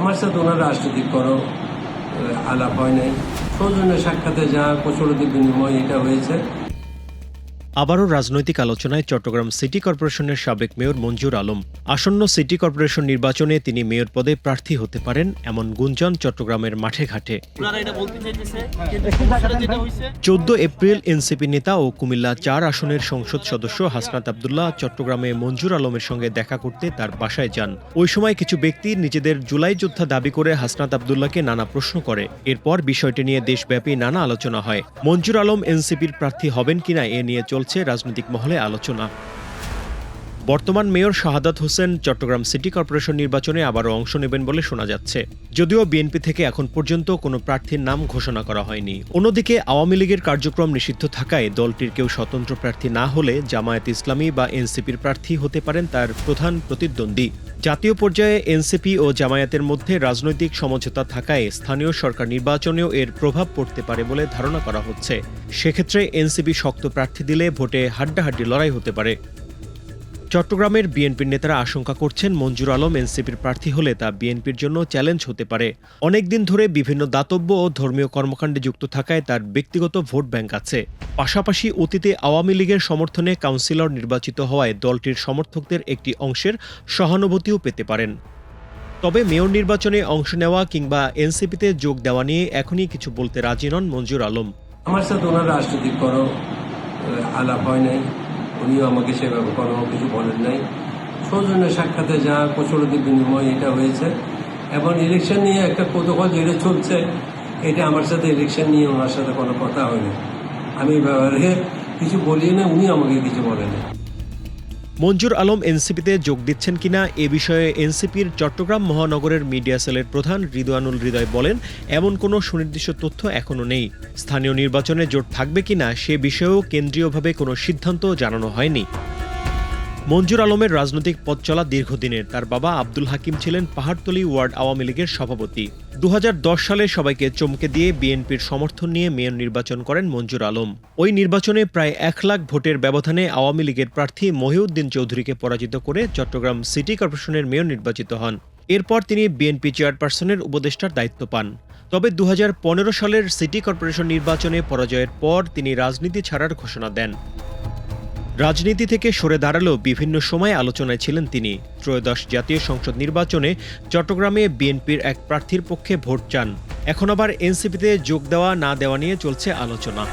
আমার সাথে ওনার রাজনৈতিক কোনো আলাপ হয় নাই। সৌজন্য সাক্ষাতে যা কুশলতি বিনিময় এটা হয়েছে। আবারও রাজনৈতিক আলোচনায় চট্টগ্রাম সিটি কর্পোরেশনের সাবেক মেয়র মঞ্জুর আলম। আসন্ন সিটি কর্পোরেশন নির্বাচনে তিনি মেয়র পদে প্রার্থী হতে পারেন এমন গুঞ্জন চট্টগ্রামের মাঠে ঘাটে। 14 এপ্রিল এনসিপি নেতা ও কুমিল্লা 4 আসনের সংসদ সদস্য হাসনাত আব্দুল্লাহ চট্টগ্রামে মঞ্জুর আলমের সঙ্গে দেখা করতে তার বাসায় যান। ওই সময় কিছু ব্যক্তি নিজেদের জুলাই যোদ্ধা দাবি করে হাসনাত আব্দুল্লাহকে নানা প্রশ্ন করে। এরপর বিষয়টি নিয়ে দেশব্যাপী নানা আলোচনা হয়। মঞ্জুর আলম এনসিপির প্রার্থী হবেন কিনা এ নিয়ে চলছে রাজনৈতিক মহলে আলোচনা। বর্তমান mayor Shahadat Hossain Chittagong city corporation নির্বাচনে আবারও অংশ নেবেন বলে শোনা যাচ্ছে, যদিও বিএনপি থেকে এখন পর্যন্ত কোনো প্রার্থীর নাম ঘোষণা করা হয়নি। অন্যদিকে আওয়ামী লীগের কার্যক্রম নিষিদ্ধ থাকায় দলটির কেউ স্বতন্ত্র প্রার্থী না হলে জামায়াত ইসলামী বা এনসিপির প্রার্থী হতে পারেন তার প্রধান প্রতিদ্বন্দ্বী। জাতীয় পর্যায়ে এনসিপি ও জামায়াতের মধ্যে রাজনৈতিক সমঝোতা থাকায় স্থানীয় সরকার নির্বাচনেও এর প্রভাব পড়তে পারে বলে ধারণা করা হচ্ছে। সেক্ষেত্রে এনসিপি শক্ত প্রার্থী দিলে ভোটে হাড্ডাহাড্ডি লড়াই হতে পারে। চট্টগ্রামের বিএনপির নেতারা আশঙ্কা করছেন মঞ্জুর আলম এনসিপির প্রার্থী হলে তা বিএনপির জন্য চ্যালেঞ্জ হতে পারে। অনেকদিন ধরে বিভিন্ন দাতব্য ও ধর্মীয় কর্মকাণ্ডে যুক্ত থাকায় তার ব্যক্তিগত ভোট ব্যাংক আছে। পাশাপাশি অতীতে আওয়ামী লীগের সমর্থনে কাউন্সিলর নির্বাচিত হওয়ায় দলটির সমর্থকদের একটি অংশের সহানুভূতিও পেতে পারেন। তবে মেয়র নির্বাচনে অংশ নেওয়া কিংবা এনসিপিতে যোগ দেওয়া নিয়ে এখনই কিছু বলতে রাজি নন মঞ্জুর আলম। আমার সাথে ওনার রাজনৈতিক কোনো আলাপ হয় নাই। উনিও আমাকে সেভাবে কোনো কিছু বলেন নাই। সৌজন্য সাক্ষাতে যা কুশলতি বিনিময় এটা হয়েছে, এবং ইলেকশন নিয়ে একটা প্রোটোকল যেটা চলছে, এটা আমার সাথে ইলেকশন নিয়ে ওনার সাথে কোনো কথা হয়নি। আমি ব্যাপারে কিছু বলি না, উনি আমাকে কিছু বলেন না। মঞ্জুর আলম এনসিপিতে যোগ দিচ্ছেন কিনা এ বিষয়ে এনসিপির চট্টগ্রাম মহানগরের মিডিয়া সেলের প্রধান রিদওয়ানুল হৃদয় বলেন, এমন কোনো সুনির্দিষ্ট তথ্য এখনও নেই। স্থানীয় নির্বাচনে জোট থাকবে কিনা সে বিষয়েও কেন্দ্রীয়ভাবে কোনো সিদ্ধান্ত জানানো হয়নি। মঞ্জুর আলমের রাজনৈতিক পথ চলা দীর্ঘদিনের। তার বাবা আব্দুল হাকিম ছিলেন পাহাড়তলী ওয়ার্ড আওয়ামী লীগের সভাপতি। 2010 সালে সবাইকে চমকে দিয়ে বিএনপির সমর্থন নিয়ে মেয়র নির্বাচন করেন মঞ্জুর আলম। ওই নির্বাচনে প্রায় 1 লাখ ভোটের ব্যবধানে আওয়ামী লীগের প্রার্থী মহিউদ্দিন চৌধুরীকে পরাজিত করে চট্টগ্রাম সিটি কর্পোরেশনের মেয়র নির্বাচিত হন। এরপর তিনি বিএনপি চেয়ারপারসনের উপদেষ্টার দায়িত্ব পান। তবে 2015 সালের সিটি কর্পোরেশন নির্বাচনে পরাজয়ের পর তিনি রাজনীতি ছাড়ার ঘোষণা দেন। রাজনীতি থেকে সরে দাঁড়ালেও বিভিন্ন সময় আলোচনায় ছিলেন তিনি। ত্রয়োদশ জাতীয় সংসদ নির্বাচনে চট্টগ্রামে বিএনপির এক প্রার্থীর পক্ষে ভোট চান। এখন আবার এনসিপিতে যোগ দেওয়া না দেওয়া নিয়ে চলছে আলোচনা।